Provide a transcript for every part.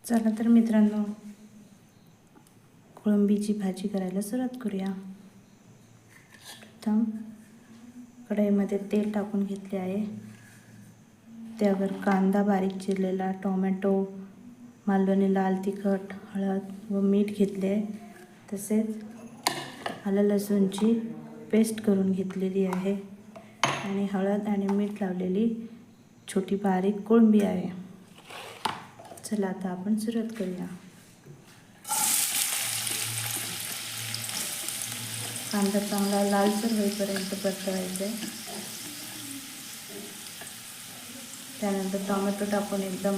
चला तर मित्रांनो, कोळंबीची भाजी करायला सुरुवात करूया। प्रथम कढईमध्ये तेल टाकून घेतले आहे। त्यावर कांदा बारीक चिरलेला, टोमॅटो, मालवणी लाल तिखट, हळद व मीठ घेतले। तसेच आलं लसूणची पेस्ट करून घेतलेली आहे आणि हळद आणि मीठ लावलेली छोटी बारीक कोळंबी आहे। चला आता आपण सुरुवात करूया। कांदा चांगला लालसर होईपर्यंत परतवायचा आहे। त्यानंतर टोमॅटो टाकून एकदम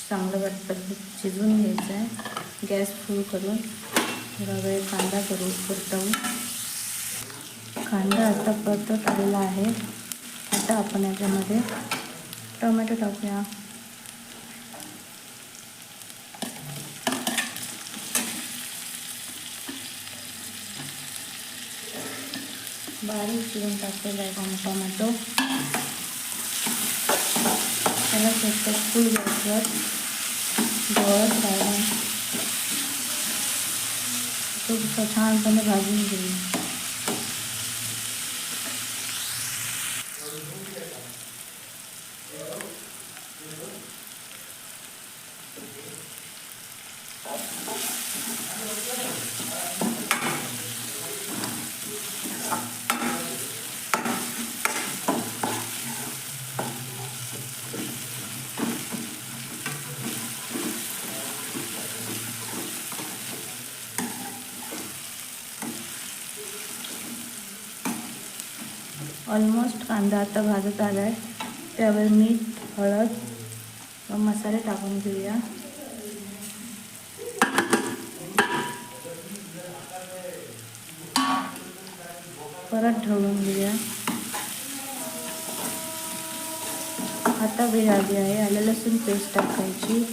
चांगलं पद्धतीने शिजवून घ्यायचं आहे। गॅस फुल करून थोडा वेळ कांदा परतवून कांदा आता परतत आलेला आहे। आता आपण याच्यामध्ये टोमॅटो टाकूया। बारीक चिरून टाकलेला आहे टोमॅटो। त्याला फक्त फुल गॅसवर जवळ राहिला तो छानपणे भाजून घेऊ। ऑलमोस्ट कांदा आता भाजत आला आहे। त्यावर मीठ, हळद व मसाले टाकून घेऊया। परत ढवळून घेऊया। आता वेळ आली आहे आलं लसूण पेस्ट टाकायची।